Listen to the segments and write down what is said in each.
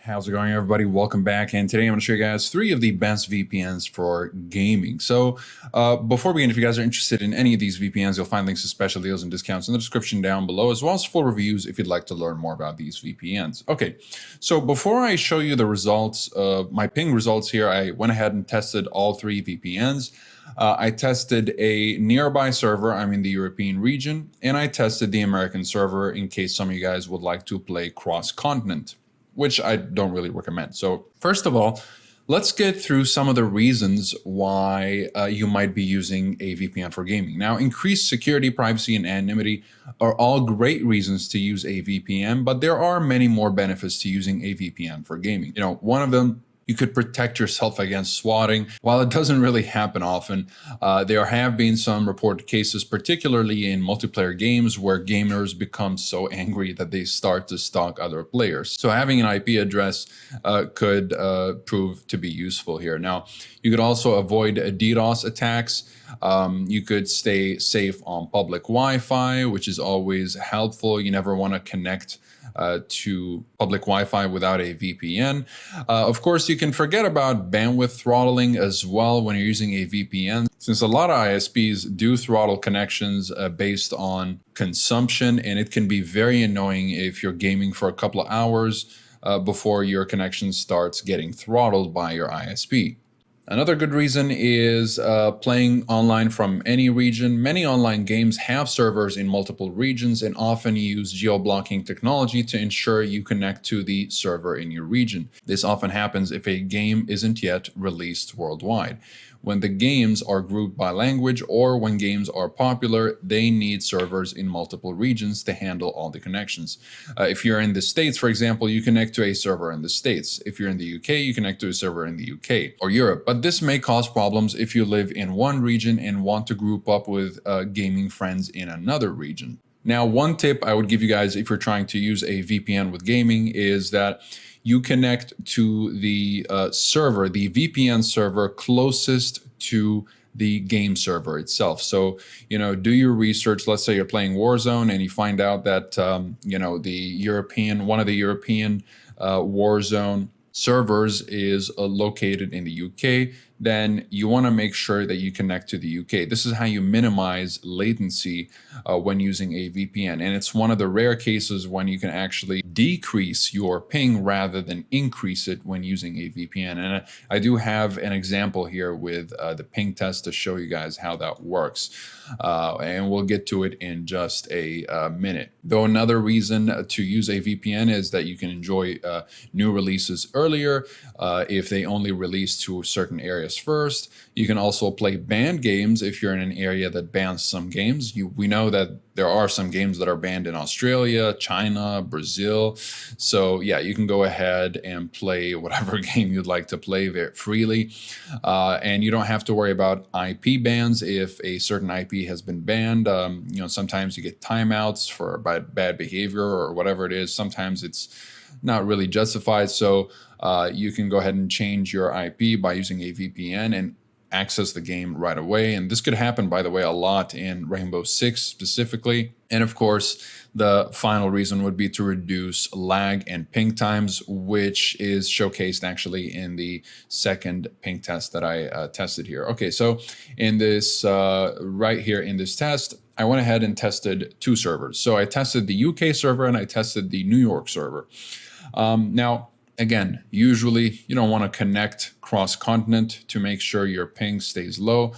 How's it going, everybody? Welcome back. And today I'm going to show you guys 3 of the best VPNs for gaming. So before we begin, if you guys are interested in any of these VPNs, you'll find links to special deals and discounts in the description down below, as well as full reviews if you'd like to learn more about these VPNs. Okay, so before I show you the results of my ping results here, I went ahead and tested all 3 VPNs. I tested a nearby server, I'm in the European region, and I tested the American server in case some of you guys would like to play cross-continent, which I don't really recommend. So first of all, let's get through some of the reasons why you might be using a VPN for gaming. Now, increased security, privacy, and anonymity are all great reasons to use a VPN, but there are many more benefits to using a VPN for gaming. You know, one of them, you could protect yourself against swatting. While it doesn't really happen often, there have been some reported cases, particularly in multiplayer games, where gamers become so angry that they start to stalk other players. So having an IP address could prove to be useful here. Now, you could also avoid DDoS attacks. You could stay safe on public Wi-Fi, which is always helpful. You never want to connect to public Wi-Fi without a VPN. Of course, you can forget about bandwidth throttling as well when you're using a VPN, since a lot of ISPs do throttle connections based on consumption, and it can be very annoying if you're gaming for a couple of hours before your connection starts getting throttled by your ISP. Another good reason is playing online from any region. Many online games have servers in multiple regions and often use geo-blocking technology to ensure you connect to the server in your region. This often happens if a game isn't yet released worldwide. When the games are grouped by language or when games are popular, they need servers in multiple regions to handle all the connections. If you're in the States, for example, you connect to a server in the States. If you're in the UK, you connect to a server in the UK or Europe. But this may cause problems if you live in one region and want to group up with gaming friends in another region. Now, one tip I would give you guys if you're trying to use a VPN with gaming is that you connect to the server, the VPN server closest to the game server itself. So, you know, do your research. Let's say you're playing Warzone and you find out that, you know, one of the European Warzone servers is located in the UK, then you want to make sure that you connect to the UK. This is how you minimize latency when using a VPN. And it's one of the rare cases when you can actually decrease your ping rather than increase it when using a VPN. And I do have an example here with the ping test to show you guys how that works. And we'll get to it in just a minute. Though another reason to use a VPN is that you can enjoy new releases earlier if they only release to certain areas first. You can also play banned games if you're in an area that bans some games. We know that there are some games that are banned in Australia, China, Brazil. So yeah, you can go ahead and play whatever game you'd like to play very freely. And you don't have to worry about IP bans if a certain IP has been banned. You know, sometimes you get timeouts for bad behavior or whatever it is. Sometimes it's not really justified. So you can go ahead and change your IP by using a VPN and access the game right away. And this could happen, by the way, a lot in Rainbow Six specifically. And of course, the final reason would be to reduce lag and ping times, which is showcased actually in the second ping test that I tested here. Okay, so in this right here in this test, I went ahead and tested 2 servers. So I tested the UK server and I tested the New York server. Now, again, usually you don't want to connect cross-continent to make sure your ping stays low,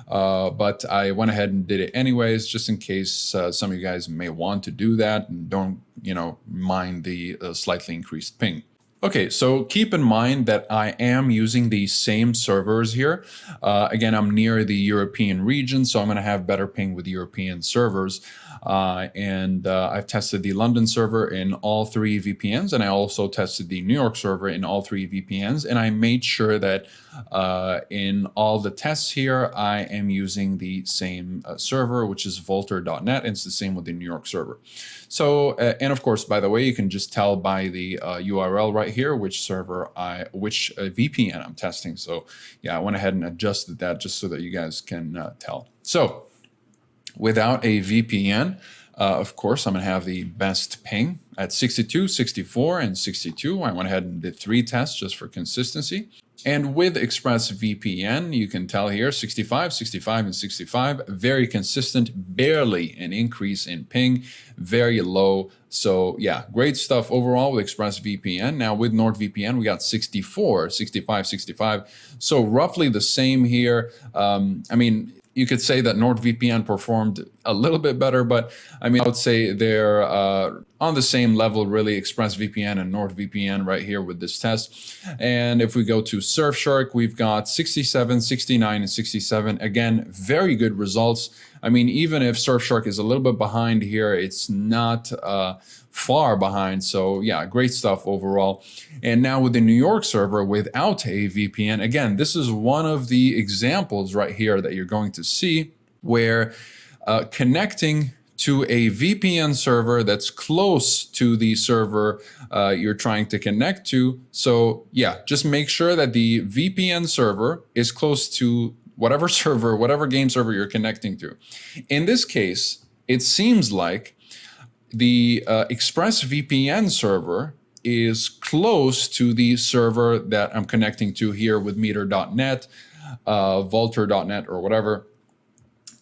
but I went ahead and did it anyways, just in case some of you guys may want to do that and don't, you know, mind the slightly increased ping. Okay, so keep in mind that I am using the same servers here. Again, I'm near the European region, so I'm going to have better ping with European servers. I've tested the London server in all 3 VPNs, and I also tested the New York server in all 3 VPNs, and I made sure that in all the tests here, I am using the same server, which is Vultr.net, and it's the same with the New York server. So, and of course, by the way, you can just tell by the URL right here which VPN I'm testing. So yeah, I went ahead and adjusted that just so that you guys can tell. So without a VPN, Of course, I'm going to have the best ping at 62, 64, and 62. I went ahead and did 3 tests just for consistency. And with ExpressVPN, you can tell here 65, 65, and 65, very consistent, barely an increase in ping, very low. So yeah, great stuff overall with ExpressVPN. Now with NordVPN, we got 64, 65, 65. So roughly the same here. I mean, you could say that NordVPN performed a little bit better, but I mean, I would say they're on the same level, really, ExpressVPN and NordVPN right here with this test. And if we go to Surfshark, we've got 67, 69, and 67. Again, very good results. I mean, even if Surfshark is a little bit behind here, it's not far behind. So yeah, great stuff overall. And now with the New York server without a VPN, again, this is one of the examples right here that you're going to see where connecting to a VPN server that's close to the server you're trying to connect to. So yeah, just make sure that the VPN server is close to whatever server, whatever game server you're connecting to. In this case, it seems like the ExpressVPN server is close to the server that I'm connecting to here with meter.net, Vultr.net, or whatever.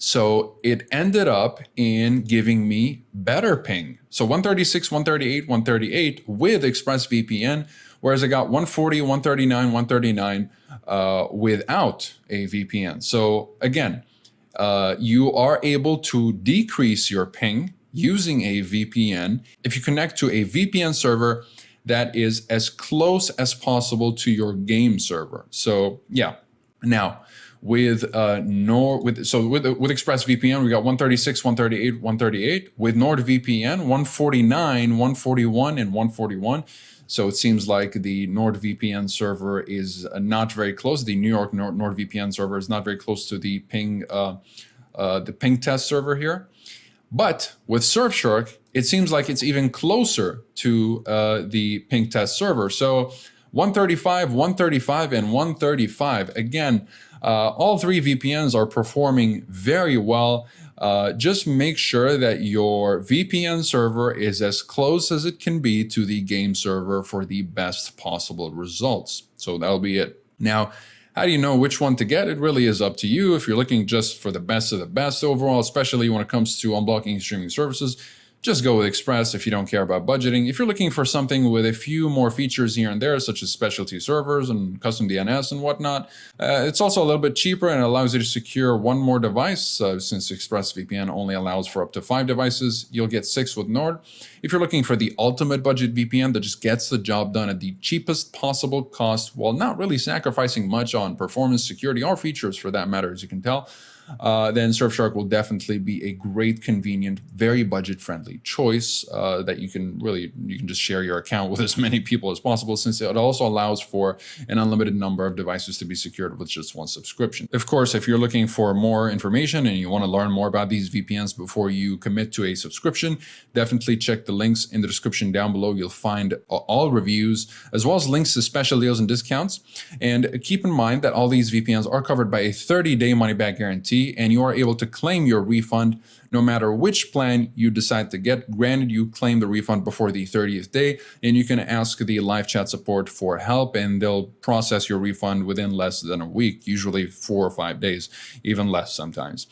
So it ended up in giving me better ping. So 136, 138, 138 with ExpressVPN, whereas I got 140, 139, 139 without a VPN. So again, you are able to decrease your ping using a VPN if you connect to a VPN server that is as close as possible to your game server. So yeah, now with ExpressVPN, we got 136, 138, 138. With NordVPN, 149, 141, and 141. So it seems like the NordVPN server is not very close. The New York NordVPN server is not very close to the ping test server here. But with Surfshark, it seems like it's even closer to the ping test server. So 135, 135, and 135. Again, all 3 VPNs are performing very well. Just make sure that your VPN server is as close as it can be to the game server for the best possible results. So that'll be it. Now, how do you know which one to get? It really is up to you. If you're looking just for the best of the best overall, especially when it comes to unblocking streaming services, just go with Express if you don't care about budgeting. If you're looking for something with a few more features here and there, such as specialty servers and custom DNS and whatnot, it's also a little bit cheaper and allows you to secure one more device. Since ExpressVPN only allows for up to 5 devices, you'll get 6 with Nord. If you're looking for the ultimate budget VPN that just gets the job done at the cheapest possible cost while not really sacrificing much on performance, security, or features for that matter, as you can tell, then Surfshark will definitely be a great, convenient, very budget-friendly choice that you can just share your account with as many people as possible, since it also allows for an unlimited number of devices to be secured with just one subscription. Of course, if you're looking for more information and you want to learn more about these VPNs before you commit to a subscription, definitely check the links in the description down below. You'll find all reviews, as well as links to special deals and discounts. And keep in mind that all these VPNs are covered by a 30-day money-back guarantee, and you are able to claim your refund no matter which plan you decide to get. Granted, you claim the refund before the 30th day, and you can ask the live chat support for help, and they'll process your refund within less than a week, usually 4 or 5 days, even less sometimes.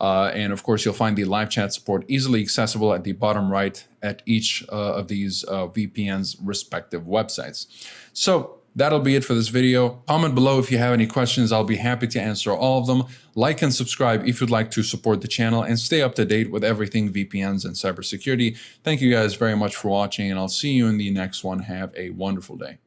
And of course, you'll find the live chat support easily accessible at the bottom right at each of these VPN's respective websites. So that'll be it for this video. Comment below if you have any questions. I'll be happy to answer all of them. Like and subscribe if you'd like to support the channel and stay up to date with everything VPNs and cybersecurity. Thank you guys very much for watching, and I'll see you in the next one. Have a wonderful day.